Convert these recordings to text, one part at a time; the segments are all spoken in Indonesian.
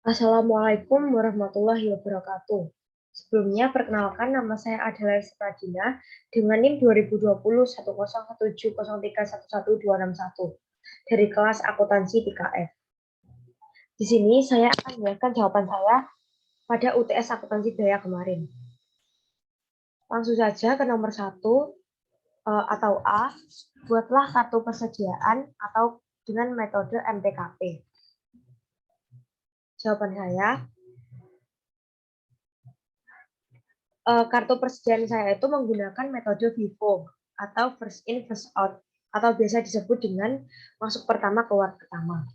Assalamualaikum warahmatullahi wabarakatuh. Sebelumnya, perkenalkan nama saya adalah Pradina dengan NIM 2020101703111161 dari kelas akuntansi 3F. Di sini saya akan menjelaskan jawaban saya pada UTS akuntansi daya kemarin. Langsung saja ke nomor 1 atau A, buatlah kartu persediaan atau dengan metode MTKP. Jawaban saya, kartu persediaan saya itu menggunakan metode FIFO atau first in first out atau biasa disebut dengan masuk pertama keluar pertama.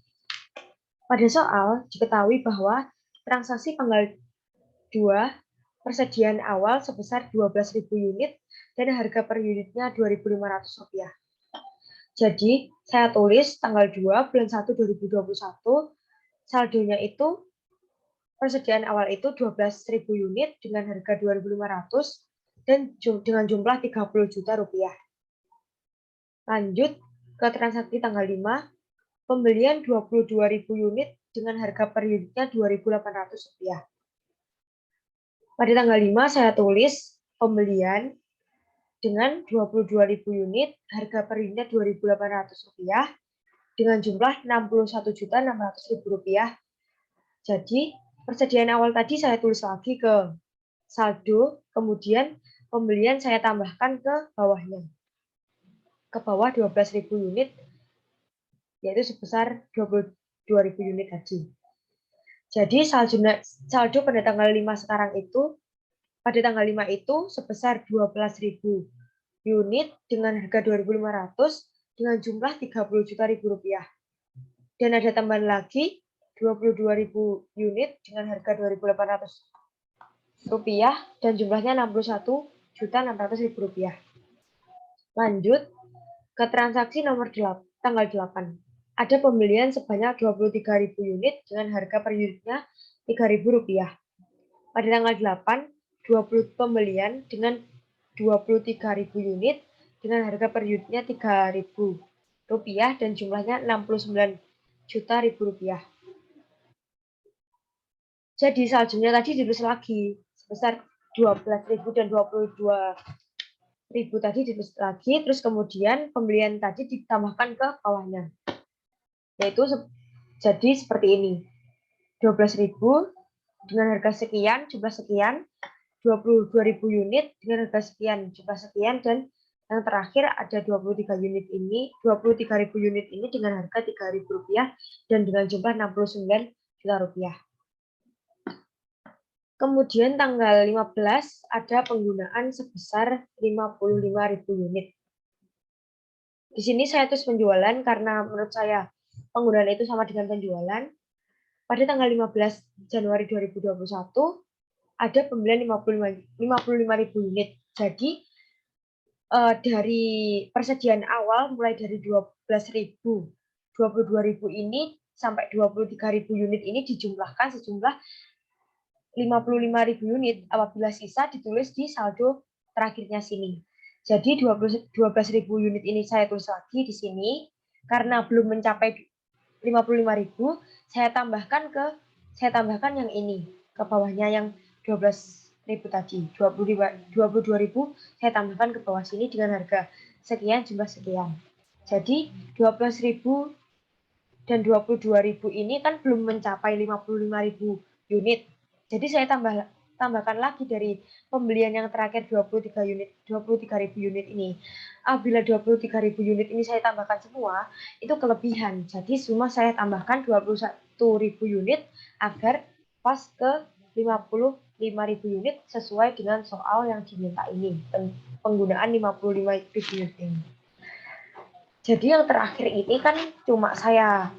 Pada soal diketahui bahwa transaksi tanggal 2 persediaan awal sebesar 12.000 unit dan harga per unitnya Rp2.500. Jadi saya tulis tanggal 2 bulan 1 2021 saldonya itu persediaan awal itu 12.000 unit dengan harga 2.500 dan dengan jumlah 30 juta rupiah. Lanjut ke transaksi tanggal 5, pembelian 22.000 unit dengan harga per unitnya Rp2.800. Pada tanggal 5 saya tulis pembelian dengan 22.000 unit, harga per unitnya Rp2.800 dengan jumlah Rp61.600.000. Jadi persediaan awal tadi saya tulis lagi ke saldo, kemudian pembelian saya tambahkan ke bawahnya. Ke bawah 12.000 unit, yaitu sebesar 22.000 unit tadi. Jadi saldo pada tanggal 5 sekarang itu, pada tanggal 5 itu sebesar 12.000 unit dengan harga 2.500 dengan jumlah 30 juta rupiah. Dan ada tambahan lagi 22.000 unit dengan harga 2.800 rupiah dan jumlahnya 61.600.000 rupiah. Lanjut ke transaksi nomor 8, tanggal 8. Ada pembelian sebanyak 23.000 unit dengan harga per unitnya Rp3.000. Pada tanggal 8, 20 pembelian dengan 23.000 unit dengan harga per unitnya Rp3.000 dan jumlahnya 69 juta rupiah. Jadi saldonya tadi ditulis lagi sebesar 12.000 dan 22.000 tadi ditulis lagi, terus kemudian pembelian tadi ditambahkan ke bawahnya. Yaitu jadi seperti ini. 12.000 dengan harga sekian, jumlah sekian, 22.000 unit dengan harga sekian, jumlah sekian, dan yang terakhir ada 23.000 unit ini dengan harga Rp3.000 dan dengan jumlah 69 juta rupiah. Kemudian tanggal 15 ada penggunaan sebesar 55.000 unit. Di sini saya tulis penjualan karena menurut saya penggunaan itu sama dengan penjualan. Pada tanggal 15 Januari 2021 ada pembelian 55.000 unit. Jadi dari persediaan awal mulai dari 12.000, 22.000 ini sampai 23.000 unit ini dijumlahkan sejumlah 55.000 unit, apabila sisa ditulis di saldo terakhirnya sini. Jadi 12.000 unit ini saya tulis lagi di sini karena belum mencapai 55.000, saya tambahkan yang ini ke bawahnya yang 12.000 tadi. 22.000 saya tambahkan ke bawah sini dengan harga sekian jumlah sekian. Jadi 12.000 dan 22.000 ini kan belum mencapai 55.000 unit. Jadi saya tambahkan lagi dari pembelian yang terakhir 23.000 unit ini. Apabila 23.000 unit ini saya tambahkan semua, itu kelebihan. Jadi semua saya tambahkan 21.000 unit agar pas ke 55.000 unit sesuai dengan soal yang diminta ini. Penggunaan 55.000 unit ini. Jadi yang terakhir ini kan cuma saya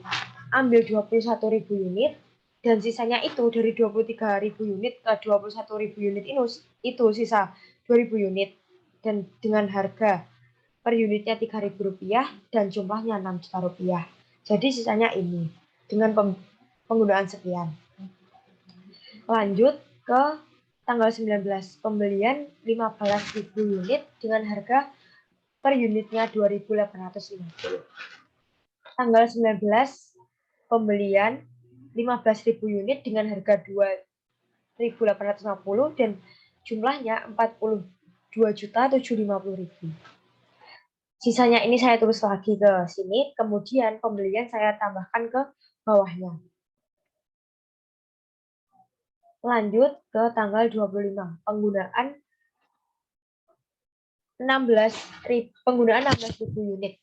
ambil 21.000 unit dan sisanya itu dari 23.000 unit ke 21.000 unit itu sisa 2.000 unit dan dengan harga per unitnya Rp3.000 dan jumlahnya Rp6 juta. Jadi sisanya ini dengan penggunaan sekian. Lanjut ke tanggal 19, pembelian 15.000 unit dengan harga per unitnya Rp2.850. Tanggal 19, pembelian 15.000 unit dengan harga 2.850 dan jumlahnya 42.750.000. Sisanya ini saya tulis lagi ke sini, kemudian pembelian saya tambahkan ke bawahnya. Lanjut ke tanggal 25, penggunaan 16.000 unit.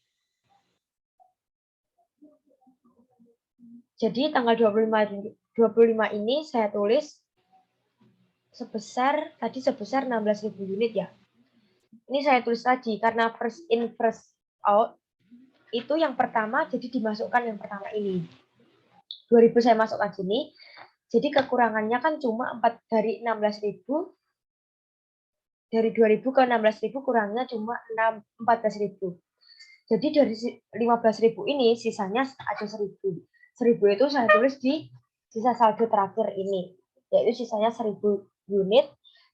Jadi tanggal 25 ini saya tulis sebesar 16.000 unit ya. Ini saya tulis tadi karena first in first out itu yang pertama, jadi dimasukkan yang pertama ini. 2.000 saya masukkan sini. Jadi kekurangannya kan cuma 4 dari 16.000. Dari 2.000 ke 16.000 kurangnya cuma 14.000. Jadi dari 15.000 ini sisanya ada 1.000. 1.000 itu saya tulis di sisa saldo terakhir ini, yaitu sisanya 1.000 unit,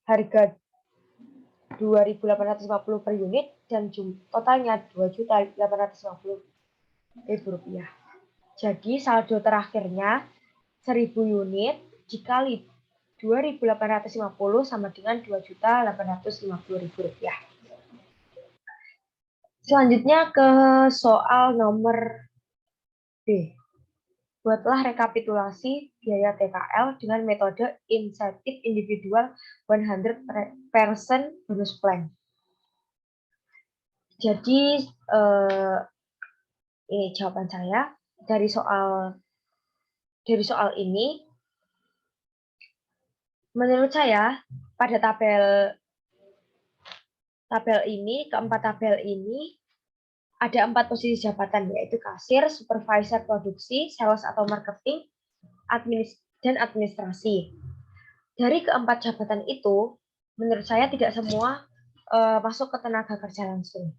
harga 2.850 per unit, dan totalnya 2.850.000 rupiah. Jadi saldo terakhirnya 1.000 unit dikali 2.850 sama dengan 2.850.000 rupiah. Selanjutnya ke soal nomor B. Buatlah rekapitulasi biaya TKL dengan metode Incentive Individual 100% Bonus Plan. Jadi ini jawaban saya dari soal ini. Menurut saya pada tabel ini, keempat tabel ini ada 4 posisi jabatan, yaitu kasir, supervisor produksi, sales atau marketing, dan administrasi. Dari keempat jabatan itu, menurut saya tidak semua masuk ke tenaga kerja langsung.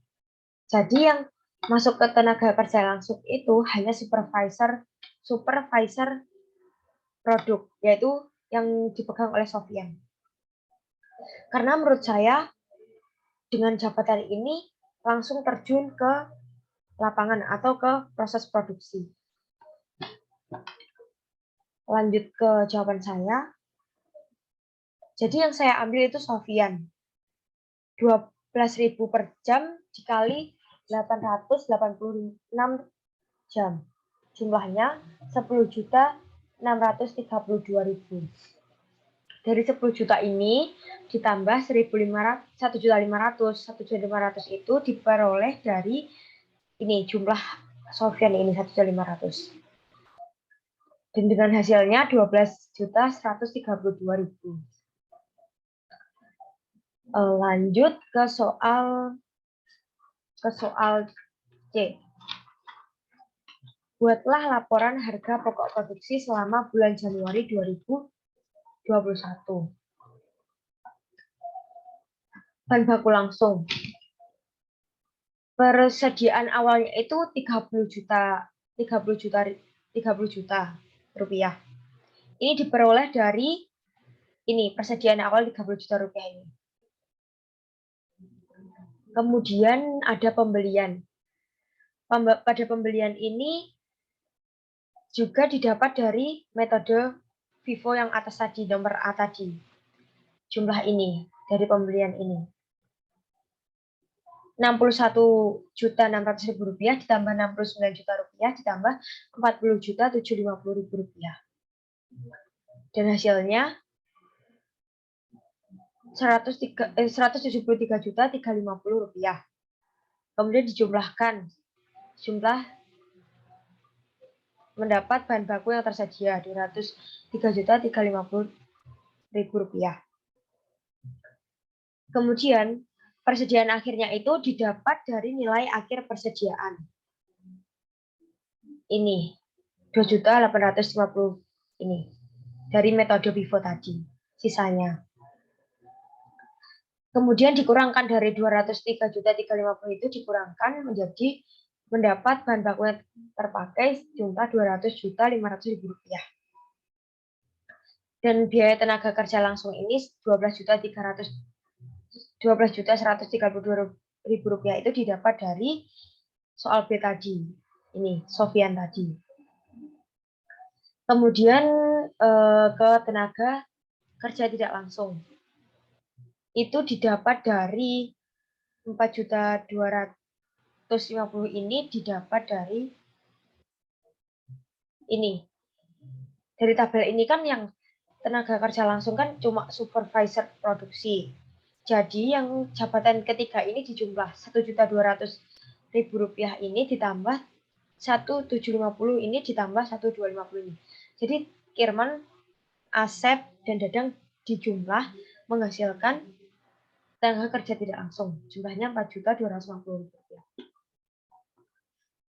Jadi yang masuk ke tenaga kerja langsung itu hanya supervisor produk, yaitu yang dipegang oleh Sofyan. Karena menurut saya dengan jabatan ini langsung terjun ke lapangan atau ke proses produksi. Lanjut ke jawaban saya. Jadi yang saya ambil itu Sofyan. 12.000 per jam dikali 886 jam. Jumlahnya 10.632.000. Dari 10 juta ini ditambah 1.500 itu diperoleh dari ini jumlah Sofyan ini 1.500. Dan dengan hasilnya 12.132.000. Lanjut ke soal C. Buatlah laporan harga pokok produksi selama bulan Januari 2021. Bahan baku langsung. Persediaan awalnya itu 30 juta rupiah. Ini diperoleh dari ini persediaan awal 30 juta rupiah ini. Kemudian ada pembelian. Pada pembelian ini juga didapat dari metode Vivo yang atas tadi, nomor A tadi. Jumlah ini dari pembelian ini. 61.600.000 rupiah ditambah 69 juta rupiah ditambah 40.750.000 rupiah. Dan hasilnya 173.350.000 rupiah. Kemudian dijumlahkan jumlah mendapat bahan baku yang tersedia 203.350.000 rupiah. Kemudian persediaan akhirnya itu didapat dari nilai akhir persediaan. Ini 2.850.000 ini dari metode Vivo tadi sisanya. Kemudian dikurangkan dari 203.350 itu dikurangkan menjadi mendapat bahan baku yang terpakai jumlah 200.500.000 rupiah. Dan biaya tenaga kerja langsung ini 12.132.000 rupiah itu didapat dari soal B tadi. Ini Sofyan tadi. Kemudian ke tenaga kerja tidak langsung. Itu didapat dari 4.250 ini didapat dari ini. Dari tabel ini kan yang tenaga kerja langsung kan cuma supervisor produksi. Jadi yang jabatan ketiga ini dijumlah 1.200.000 rupiah ini ditambah 1.750 ini ditambah 1.250 ini. Jadi Kirman, Asep, dan Dadang dijumlah menghasilkan tenaga kerja tidak langsung. Jumlahnya 4.250 rupiah.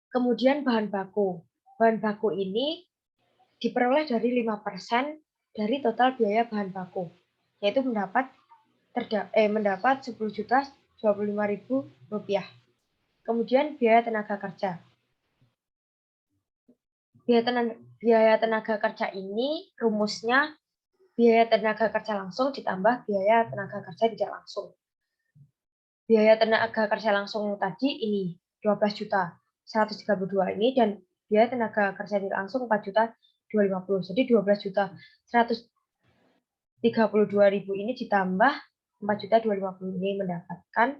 Kemudian bahan baku. Bahan baku ini diperoleh dari 5% dari total biaya bahan baku, yaitu mendapat 10.025.000 rupiah. Kemudian biaya tenaga kerja. Biaya tenaga kerja ini rumusnya biaya tenaga kerja langsung ditambah biaya tenaga kerja tidak langsung. Biaya tenaga kerja langsung tadi ini 12.132 ini dan biaya tenaga kerja tidak langsung 4.250. Jadi 12.132.000 ini ditambah 4.250 ini mendapatkan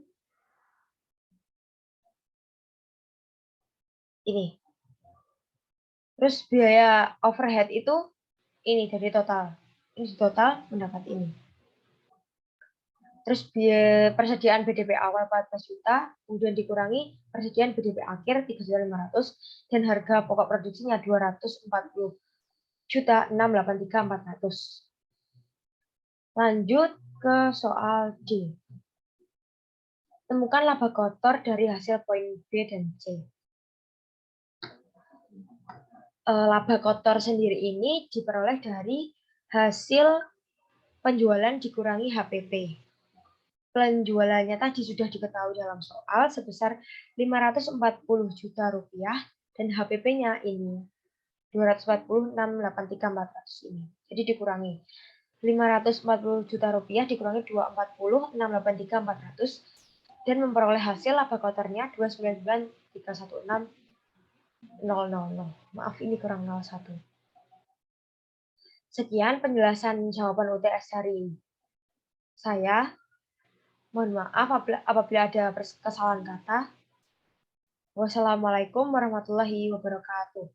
ini. Terus biaya overhead itu ini dari total. Ini total mendapat ini. Terus biaya persediaan BDP awal 14 juta, kemudian dikurangi persediaan BDP akhir 3.500 dan harga pokok produksinya 240.683.400. Lanjut ke soal D. Temukan laba kotor dari hasil poin B dan C. Laba kotor sendiri ini diperoleh dari hasil penjualan dikurangi HPP. Penjualannya tadi sudah diketahui dalam soal sebesar 540 juta rupiah dan HPP-nya ini 246.83.400 ini. Jadi dikurangi 540 juta rupiah dikurangi 240.683.400 dan memperoleh hasil laba kotornya 299.316.000. Maaf ini kurang 01. Sekian penjelasan jawaban UTS dari saya. Mohon maaf apabila ada kesalahan kata. Wassalamualaikum warahmatullahi wabarakatuh.